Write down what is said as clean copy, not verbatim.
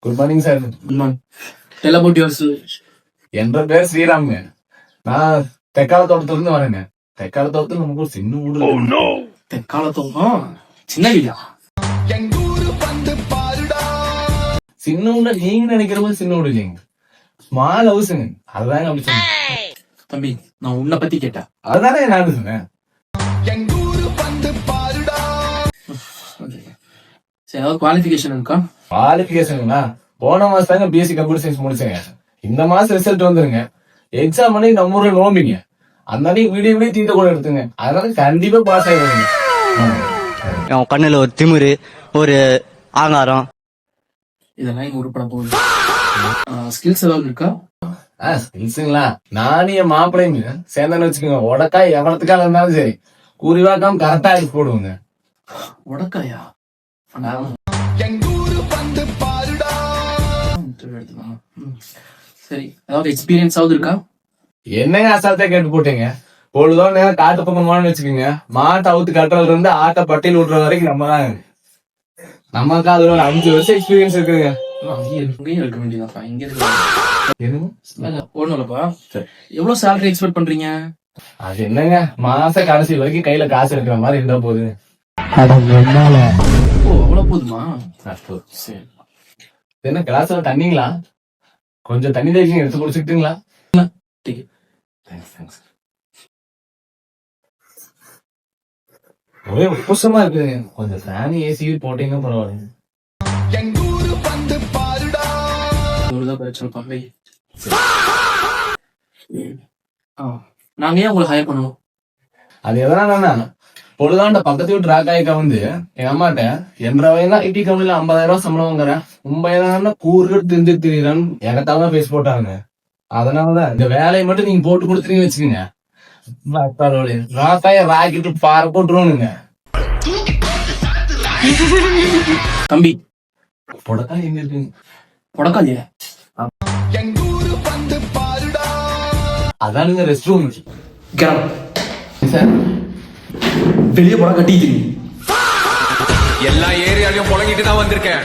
Good morning sir. Good morning. Tell about your. என்ற பேர் ஸ்ரீராம்ங்க. நான் தெக்கால தோட்டத்துல வரேங்க. தெக்கால தோட்டத்துல நமக்கு ஒரு சின்ன வீடு. தெக்கால தோட்டம் சின்ன வீடா? சின்ன வீடு நீங்க நினைக்கிற மாதிரி சின்ன வீடு இல்லைங்க. ஸ்மால் ஹவுஸுங்க. அதுதாங்க அப்படி சொன்னேன். தம்பி நான் உன்னை பத்தி கேட்டேன். அதுதானே நான் சொன்னேன். சரி, ஏதாவது குவாலிஃபிகேஷன் இருக்கா? குவாலிஃபிகேஷனுங்களா? போன மாசம் தாங்க பிஎஸ்சி கம்ப்யூட்டர் சயின்ஸ் முடிச்சேங்க. இந்த மாசம் ரிசல்ட் வந்துருங்க. எக்ஸாம் பண்ணி நம்ம ஊர்ல நோம்பிங்க. அந்த அன்னைக்கு வீடியோ வீடியோ தீர்த்த கூட எடுத்துங்க. அதனால கண்டிப்பா பாஸ் ஆயிடுங்க. கண்ணுல ஒரு திமிரு, ஒரு ஆங்காரம், இதெல்லாம் இங்க உருப்பட போகுது. ஸ்கில்ஸ் ஏதாவது இருக்கா? ஸ்கில்ஸுங்களா? நானும் என் மாப்பிள்ளைங்க சேர்ந்தானு வச்சுக்கோங்க. உடக்கா எவ்வளவுக்கால இருந்தாலும் சரி கூறிவாக்காம கரெக்டா அடிச்சு போடுவோங்க. உடக்காயா? சரி, ஏதாவது எக்ஸ்பீரியன்ஸ் ஆகுது இருக்கா? என்னங்க அசால்ட்டா கேட்டு போட்டீங்க. பொழுதோ நேரம் காட்டு பக்கம் போனோம்னு வச்சுக்கோங்க. மாட்டை அவுத்து கட்டுறதுல இருந்து ஆட்டை பட்டியல் விட்டுற வரைக்கும் நம்ம தான். நமக்கு அதுல ஒரு 5 வருஷம் எக்ஸ்பீரியன்ஸ் இருக்குங்க. இங்கேயும் இருக்க வேண்டியதாப்பா. இங்க இருக்கு ஒண்ணும் இல்லப்பா. எவ்வளவு சேலரி எக்ஸ்பெக்ட் பண்றீங்க? அது என்னங்க, மாச கடைசி வரைக்கும் கையில காசு இருக்கிற மாதிரி இருந்தா போகுது. ஓ, அவ்வளவு போதுமா? சரி. என்ன கிளாஸ்ல தண்ணிங்களா? கொஞ்சம் தண்ணி தான் எடுத்து குடிச்சுக்கிட்டுங்களா? ஒரே உப்புசமா இருக்குதுங்க. கொஞ்சம் ஃபேன் ஏசி போட்டீங்கன்னா பரவாயில்ல. நாங்க ஏன் உங்களை ஹையர் பண்ணுவோம்? அது எதனா பொழுதாண்ட பக்கத்து வீட்டு ராக்காய்க்கா வந்து என் அம்மாட்ட 2 ஐடி கம்பெனில 50,000 சம்பளம் வாங்குறேன், 9,000 கூறு திருந்து திரிறான்னு எனக்காக பேசி போட்டாங்க. அதனாலதான் இந்த வேலையை மட்டும் நீங்க போட்டு கொடுத்துருங்க வச்சுக்கோங்க. ராக்காய ராக்கிட்டு பாற போட்டுருவோனுங்க. தம்பி புடக்கா எங்க இருக்குங்க? புடக்காதியா? அதானுங்க ரெஸ்ட் ரூம் சார். வெளியே போட கட்டிட்டு எல்லா ஏரியாலையும் புழங்கிட்டு தான் வந்திருக்கேன்.